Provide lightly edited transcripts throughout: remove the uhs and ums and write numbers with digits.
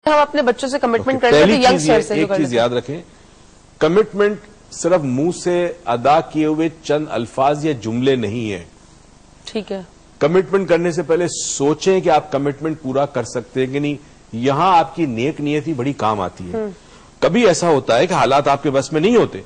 ہم اپنے بچوں سے کمٹمنٹ کرتے ہیں تو ینگسٹر سے ایک چیز یاد رکھیں، کمٹمنٹ صرف منہ سے ادا کیے ہوئے چند الفاظ یا جملے نہیں ہیں. ٹھیک ہے. کمٹمنٹ کرنے سے پہلے سوچیں کہ آپ کمٹمنٹ پورا کر سکتے ہیں کہ نہیں. یہاں آپ کی نیک نیتی بڑی کام آتی ہے. کبھی ایسا ہوتا ہے کہ حالات آپ کے بس میں نہیں ہوتے،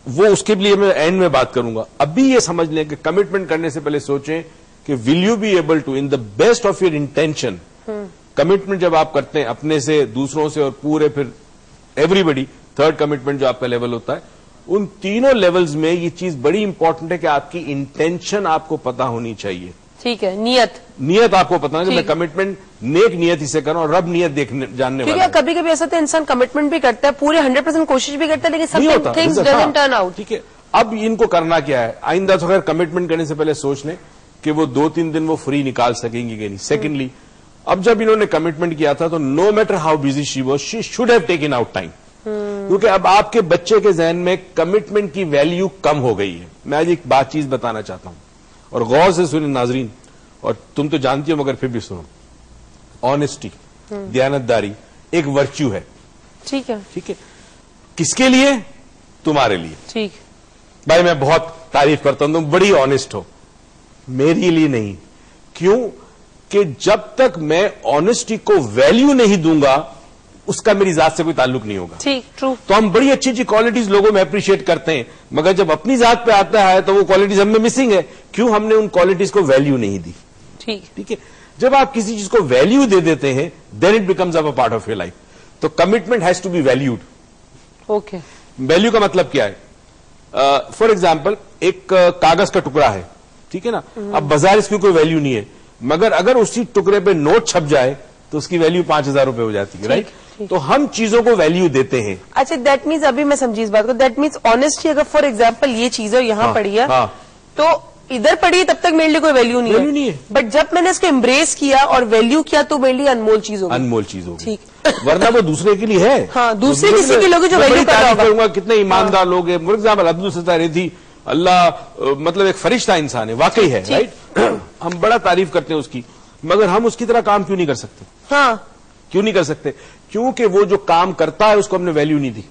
وہ اس کے لیے میں اینڈ میں بات کروں گا. ابھی یہ سمجھ لیں کہ کمٹمنٹ کرنے سے پہلے سوچیں کہ will you be able to in the best of your intention. Commitment جب آپ کرتے ہیں اپنے سے، دوسروں سے اور پورے پھر ایوری بڈی، تھرڈ کمٹمنٹ جو آپ کا لیول ہوتا ہے، ان تینوں لیولز میں یہ چیز بڑی امپورٹنٹ ہے کہ آپ کی انٹینشن آپ کو پتا ہونی چاہیے. ٹھیک ہے. نیت آپ کو پتا ہے کہ میں کمٹمنٹ نیک نیت ہی سے کروں اور رب نیت دیکھنے جاننے والا ہے. کبھی کبھی ایسا تو انسان کمٹمنٹ بھی کرتا ہے، پورے 100% کوشش بھی کرتا ہے، لیکن some things doesn't turn out. ٹھیک ہے. اب ان کو کرنا کیا ہے؟ آئندہ تو خیر کمٹمنٹ کرنے سے پہلے سوچ لیں کہ وہ 2-3 دن وہ فری نکال سکیں گی کہ نہیں. سیکنڈلی، اب جب انہوں نے کمٹمنٹ کیا تھا تو no matter how busy she was, she should have taken out time. کیونکہ اب آپ کے بچے کے ذہن میں کمٹمنٹ کی ویلیو کم ہو گئی ہے. میں آج ایک بات چیز بتانا چاہتا ہوں اور غور سے سنیں ناظرین، اور تم تو جانتی ہو مگر پھر بھی سنو. آنےسٹی، دیانتداری ایک ورچو ہے. ٹھیک ہے. ٹھیک ہے. کس کے لیے؟ تمہارے لیے. ٹھیک. بھائی میں بہت تعریف کرتا ہوں، تم بڑی آنےسٹ ہو. میرے لیے نہیں. کیوں؟ کہ جب تک میں آنےسٹی کو ویلیو نہیں دوں گا اس کا میری ذات سے کوئی تعلق نہیں ہوگا. ٹھیک. ٹرو. تو ہم بڑی اچھی اچھی کوالٹیز لوگوں میں اپریشیٹ کرتے ہیں، مگر جب اپنی ذات پہ آتا ہے تو وہ کوالٹیز ہم میں مسنگ ہے. کیوں؟ ہم نے ان کوالٹیز کو ویلیو نہیں دی. ٹھیک ہے. جب آپ کسی چیز کو ویلیو دے دیتے ہیں then it becomes a part of your life. تو commitment has to be valued. Okay. Value کا مطلب کیا ہے؟ فار ایگزامپل ایک کاغذ کا ٹکڑا ہے، ٹھیک ہے نا. اب بازار اس کی کوئی ویلیو نہیں ہے، مگر اگر اسی ٹکڑے پہ نوٹ چھپ جائے تو اس کی ویلیو 5,000 روپے ہو جاتی ہے. رائٹ. تو ہم چیزوں کو ویلیو دیتے ہیں. اچھا، دیٹ مینس ابھی میں سمجھی اس بات کو. دیٹ مینس آنےسٹی اگر فار ایگزامپل یہ چیز یہاں پڑی ہے تو ادھر پڑی ہے تب تک میرے لیے کوئی ویلیو نہیں ہے، بٹ جب میں نے اس کو امبریس کیا اور ویلیو کیا تو میرے لیے انمول چیز ہوگی. انمول چیز ہوگی. ٹھیک. ورنہ وہ دوسرے کے لیے ہے. ہاں، دوسرے کسی کے لوگ جو ویلیو کروں گا. کتنے ایماندار لوگ ہیں. فار ایگزامپل عبد الستار ریدھی، اللہ مطلب ایک فرشتہ انسان ہے، واقعی ہے. رائٹ. ہم بڑا تعریف کرتے ہیں اس کی، مگر ہم اس کی طرح کام کیوں نہیں کر سکتے؟ ہاں. کیوں نہیں کر سکتے؟ کیونکہ وہ جو کام کرتا ہے اس کو ہم نے ویلیو نہیں دی.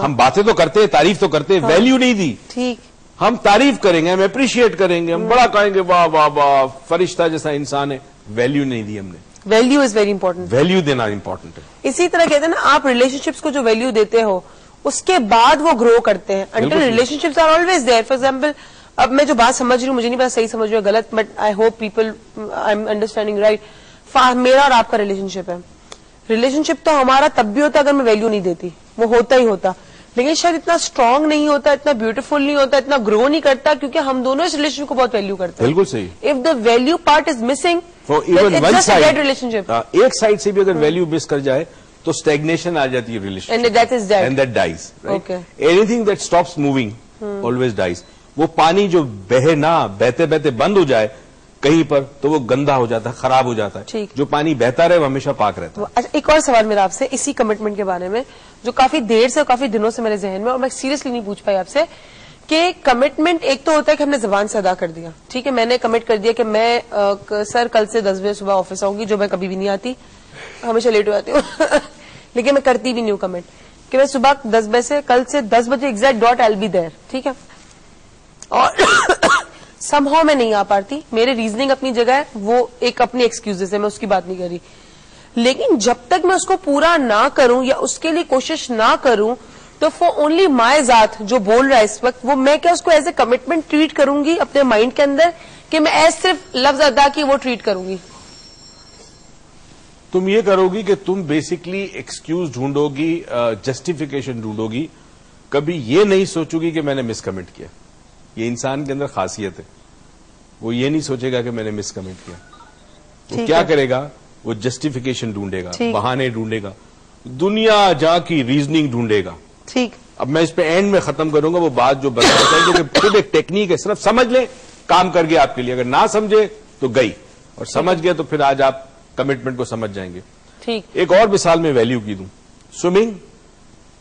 ہم باتیں تو کرتے ہیں، تعریف تو کرتے ہیں، ویلیو نہیں دی. ٹھیک. ہم تعریف کریں گے، ہم اپریشیٹ کریں گے، ہم بڑا کہیں گے واہ واہ واہ فرشتہ جیسا انسان ہے. ویلیو نہیں دی ہم نے. Value is very important. Value دینا امپورٹنٹ ہے. اسی طرح کہتے ہیں نا، آپ ریلیشن شپس کو جو ویلیو دیتے ہو اس کے بعد وہ گرو کرتے ہیں. Until relationships are always there. For example, اب میں جو بات سمجھ رہی ہوں، مجھے نہیں پتا صحیح سمجھ رہی ہوں غلط، but I hope people I am understanding right. میرا اور آپ کا ریلیشن شپ ہے. ریلیشن شپ تو ہمارا تب بھی ہوتا اگر میں ویلیو نہیں دیتی، وہ ہوتا ہی ہوتا، لیکن شاید اتنا اسٹرانگ نہیں ہوتا، اتنا بیوٹیفل نہیں ہوتا، اتنا گرو نہیں کرتا، کیونکہ ہم دونوں اس ریلیشن کو بہت ویلیو کرتے ہیں. بالکل صحیح. If the value part is missing, relationship ایک سائڈ سے بھی اگر ویلیو مس کر جائے تو اسٹیگنیشن آ جاتی ہے relation, and that is dead, and that dies. Anything that stops moving always dies. وہ پانی جو بہے نہ، بہتے بہتے بند ہو جائے کہیں پر تو وہ گندا ہو جاتا ہے، خراب ہو جاتا ہے. جو پانی بہتا رہے وہ ہمیشہ پاک رہتا ہے. اچھا، ایک اور سوال میرا آپ سے اسی کمٹمنٹ کے بارے میں، جو کافی دیر سے کافی دنوں سے میرے ذہن میں، اور میں سیریسلی نہیں پوچھ پائی آپ سے، کہ کمٹمنٹ ایک تو ہوتا ہے کہ ہم نے زبان سے ادا کر دیا. ٹھیک ہے، میں نے کمٹ کر دیا کہ میں سر کل سے 10 بجے صبح آفس آؤں گی، جو میں کبھی بھی نہیں آتی، ہمیشہ لیٹ ہو جاتی ہوں لیکن میں کرتی بھی نہیں ہوں کمٹ کہ میں صبح 10 بجے سے کل سے 10 بجے exact dot I will be there. ٹھیک ہے، اور سم ہاؤ میں نہیں آ پاتی. میرے ریزننگ اپنی جگہ ہے، وہ ایک اپنی ایکسکیوز ہے، میں اس کی بات نہیں کر رہی. لیکن جب تک میں اس کو پورا نہ کروں یا اس کے لیے کوشش نہ کروں تو فور اونلی مائی ذات جو بول رہا ہے اس وقت، وہ میں کیا اس کو ایز اے کمٹمنٹ ٹریٹ کروں گی اپنے مائنڈ کے اندر، کہ میں ایز صرف لفظ ادا کی وہ ٹریٹ کروں گی؟ تم یہ کرو گی کہ تم بیسکلی ایکسکیوز ڈھونڈو گی، جسٹیفیکیشن ڈھونڈو گی. کبھی یہ نہیں سوچو گی کہ میں نے مس کمنٹ کیا. یہ انسان کے اندر خاصیت ہے، وہ یہ نہیں سوچے گا کہ میں نے مس کمنٹ کیا. وہ کیا کرے گا؟ وہ جسٹیفیکیشن ڈھونڈے گا، بہانے ڈھونڈے گا، دنیا جا کی ریزننگ ڈھونڈے گا. ٹھیک. اب میں اس پہ اینڈ میں ختم کروں گا وہ بات جو بتانا چاہیے کہ خود ایک ٹیکنیک ہے، صرف سمجھ لیں کام کر گیا آپ کے لیے. اگر نہ سمجھے تو گئی، اور سمجھ گئے تو پھر آج آپ کمٹمنٹ کو سمجھ جائیں گے. ٹھیک. ایک اور مثال میں ویلیو کی دوں. سوئمنگ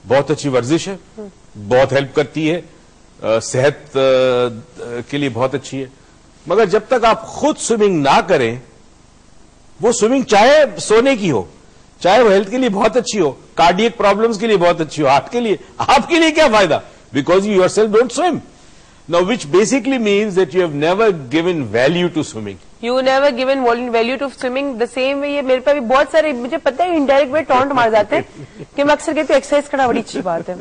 بہت اچھی ورزش ہے، بہت ہیلپ کرتی ہے، صحت کے لیے بہت اچھی ہے، مگر جب تک آپ خود سوئمنگ نہ کریں، وہ سوئمنگ چاہے سونے کی ہو، چاہے وہ ہیلتھ کے لیے بہت اچھی ہو, کارڈیک پرابلمس کے لیے بہت اچھی ہو, ہارٹ کے لیے, آپ کے لیے کیا فائدہ؟ Because you yourself don't swim. Now, which basically means that you have never given value to swimming. You never given value to swimming. The same way یہ میرے پہ بھی بہت سارے, مجھے پتا ہے انڈائریکٹ وے ٹونٹ مار جاتے ہیں کہ میں اکثر کہتی ہوں ایکسرسائز کرنا بڑی اچھی بات ہے.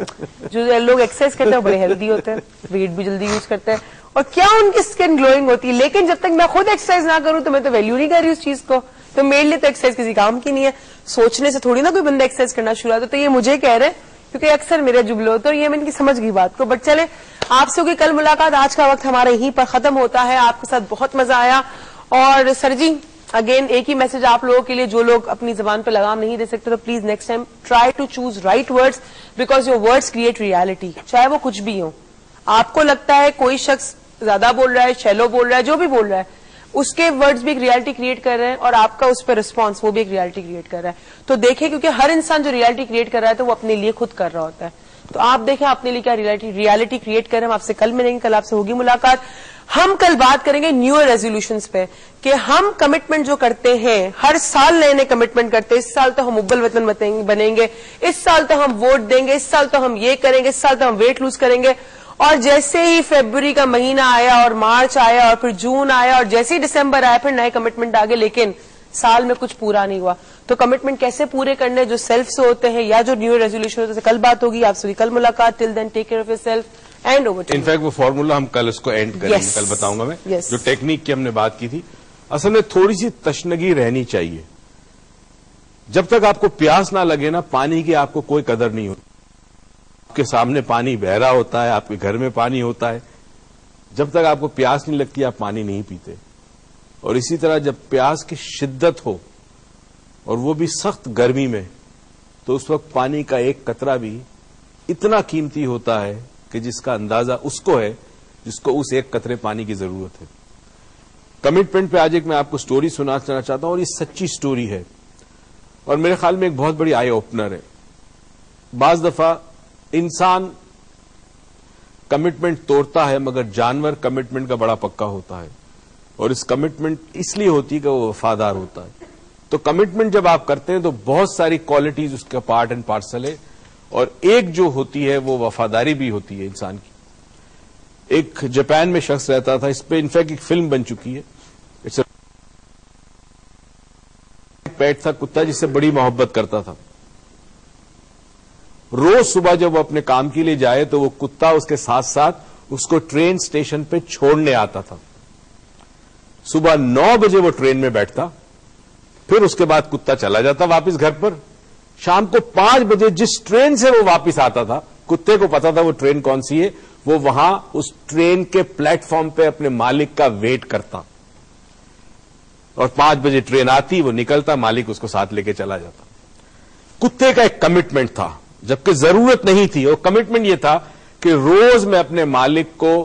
جو لوگ ایکسرسائز کرتے ہیں وہ بڑے ہیلدی ہوتے ہیں, ویٹ بھی جلدی یوز کرتے ہیں, اور کیا ان کی اسکن گلوئنگ ہوتی ہے. لیکن جب تک میں خود ایکسرسائز نہ کروں تو میں تو ویلیو نہیں کر رہی اس چیز کو. تو میرے لیے تو ایکسرسائز کسی کام کی نہیں ہے. سوچنے سے تھوڑی نا کوئی بندہ ایکسرسائز کرنا شروع ہوتا ہے. تو یہ مجھے کہہ رہے ہیں کیونکہ اکثر میرے جملے ہوتے ہیں, اور یہ میں ان کی سمجھ گئی بات کو. بٹ چلے, آپ سے ہوگی کل ملاقات. آج کا وقت ہمارا یہیں پر ختم ہوتا ہے. آپ کے ساتھ بہت مزہ آیا. اور سر جی اگین ایک ہی میسج آپ لوگوں کے لیے, جو لوگ اپنی زبان پہ لگام نہیں دے سکتے تو please next time try to choose right words, because your words create reality. چاہے وہ کچھ بھی ہو, آپ کو لگتا ہے کوئی شخص زیادہ بول رہا ہے, شیلو بول رہا ہے, جو بھی بول رہا ہے, اس کے ورڈز بھی ایک ریالٹی کریٹ کر رہے ہیں, اور آپ کا اس پہ رسپانس وہ بھی ایک ریالٹی کریٹ کر رہا ہے. تو دیکھیں, کیونکہ ہر انسان جو ریالٹی کریٹ کر رہا ہے تو وہ اپنے لیے خود کر رہا ہوتا ہے. تو آپ دیکھیں اپنے لیے کیا ریالٹی کریٹ کریں. ہم آپ سے کل ملیں گے, کل آپ سے ہوگی ملاقات. ہم کل بات کریں گے نیو ایئر ریزولوشنز پہ, کہ ہم کمٹمنٹ جو کرتے ہیں ہر سال نئے نئے کمٹمنٹ کرتے ہیں. اس سال تو ہم مقبل وطن بنیں گے, اس سال تو ہم ووٹ دیں گے, اس سال تو ہم یہ کریں گے, اس سال تو ہم ویٹ لوز کریں گے. اور جیسے ہی فیبروری کا مہینہ آیا اور مارچ آیا اور پھر جون آیا اور جیسے ہی دسمبر آیا پھر نئے کمٹمنٹ آگے, لیکن سال میں کچھ پورا نہیں ہوا. تو کمٹمنٹ کیسے پورے کرنے, جو سیلف سے ہوتے ہیں یا جو نیو ریزولوشن ہوتے ہیں, کل بات ہوگی. آپ سے کل ملاقات. Till then take care of yourself and over to. In fact وہ فارمولا ہم کل اس کو اینڈ کریں گے, کل بتاؤں گا میں. جو ٹیکنیک کی ہم نے بات کی تھی, اصل میں تھوڑی سی تشنگی رہنی چاہیے. جب تک آپ کو پیاس نہ لگے نا, پانی کی آپ کو کوئی قدر نہیں ہوتی. آپ کے سامنے پانی بہ رہا ہوتا ہے, آپ کے گھر میں پانی ہوتا ہے, جب تک آپ کو پیاس نہیں لگتی آپ پانی نہیں پیتے. اور اسی طرح جب پیاس کی شدت ہو اور وہ بھی سخت گرمی میں, تو اس وقت پانی کا ایک قطرہ بھی اتنا قیمتی ہوتا ہے کہ جس کا اندازہ اس کو ہے جس کو اس ایک قطرے پانی کی ضرورت ہے. کمٹمنٹ پہ آج ایک میں آپ کو سٹوری سنانا چاہتا ہوں, اور یہ سچی سٹوری ہے اور میرے خیال میں ایک بہت بڑی آئی اوپنر ہے. بعض دفعہ انسان کمٹمنٹ توڑتا ہے, مگر جانور کمٹمنٹ کا بڑا پکا ہوتا ہے, اور اس کمٹمنٹ اس لیے ہوتی ہے کہ وہ وفادار ہوتا ہے. تو کمٹمنٹ جب آپ کرتے ہیں تو بہت ساری کوالٹیز اس کا پارٹ اینڈ پارسل ہے, اور ایک جو ہوتی ہے وہ وفاداری بھی ہوتی ہے انسان کی. ایک جاپان میں شخص رہتا تھا, اس پہ انفیکٹ ایک فلم بن چکی ہے. پیٹ تھا کتا جس سے بڑی محبت کرتا تھا. روز صبح جب وہ اپنے کام کے لیے جائے تو وہ کتا اس کے ساتھ ساتھ اس کو ٹرین اسٹیشن پہ چھوڑنے آتا تھا. صبح 9 بجے وہ ٹرین میں بیٹھتا, پھر اس کے بعد کتا چلا جاتا واپس گھر پر. شام کو 5 بجے جس ٹرین سے وہ واپس آتا تھا, کتے کو پتا تھا وہ ٹرین کون سی ہے, وہ وہاں اس ٹرین کے پلیٹ فارم پہ اپنے مالک کا ویٹ کرتا, اور 5 بجے ٹرین آتی, وہ نکلتا, مالک اس کو ساتھ لے کے چلا جاتا. کتے کا ایک کمٹمنٹ تھا, جبکہ ضرورت نہیں تھی. اور کمٹمنٹ یہ تھا کہ روز میں اپنے مالک کو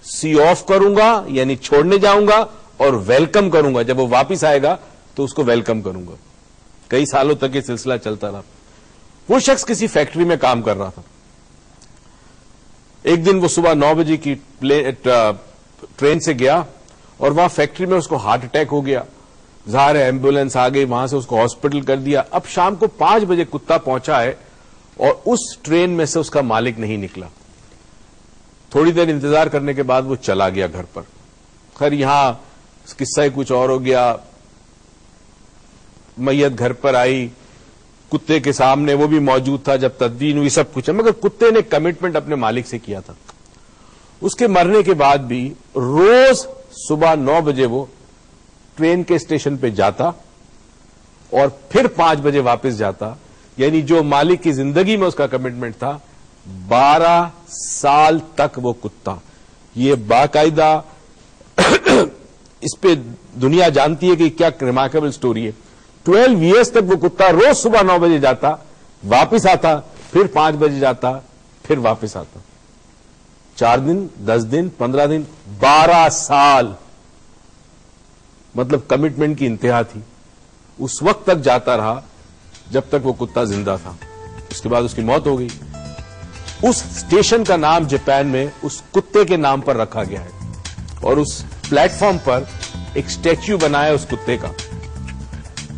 سی آف کروں گا, یعنی چھوڑنے جاؤں گا, اور ویلکم کروں گا. جب وہ واپس آئے گا تو اس کو ویلکم کروں گا. کئی سالوں تک یہ سلسلہ چلتا رہا. وہ شخص کسی فیکٹری میں کام کر رہا تھا. ایک دن وہ صبح 9 بجے کی ٹرین سے گیا, اور وہاں فیکٹری میں اس کو ہارٹ اٹیک ہو گیا. ظاہر ہے ایمبولینس آ گئی, وہاں سے اس کو ہاسپٹل کر دیا. اب شام کو 5 بجے کتا پہنچا ہے, اور اس ٹرین میں سے اس کا مالک نہیں نکلا. تھوڑی دیر انتظار کرنے کے بعد وہ چلا گیا گھر پر. خیر یہاں قصہ کچھ اور ہو گیا. میت گھر پر آئی, کتے کے سامنے وہ بھی موجود تھا جب تدفین ہوئی, سب کچھ ہے, مگر کتے نے کمٹمنٹ اپنے مالک سے کیا تھا. اس کے مرنے کے بعد بھی روز صبح 9 بجے وہ ٹرین کے اسٹیشن پہ جاتا اور پھر 5 بجے واپس جاتا. یعنی جو مالک کی زندگی میں اس کا کمٹمنٹ تھا, 12 سال تک وہ کتا. یہ باقاعدہ اس پہ دنیا جانتی ہے کہ کیا ریمارکیبل سٹوری ہے. 12 ایئرس تک وہ کتا روز صبح 9 بجے جاتا, واپس آتا, پھر 5 بجے جاتا, پھر واپس آتا. 4 دن, 10 دن, 15 دن, 12 سال. مطلب کمٹمنٹ کی انتہا تھی. اس وقت تک جاتا رہا جب تک وہ کتا زندہ تھا. اس کے بعد اس کی موت ہو گئی. اس اسٹیشن کا نام جاپان میں اس کتے کے نام پر رکھا گیا ہے, اور اس پلیٹ فارم پر ایک اسٹیچو بنا ہے اس کتے کا.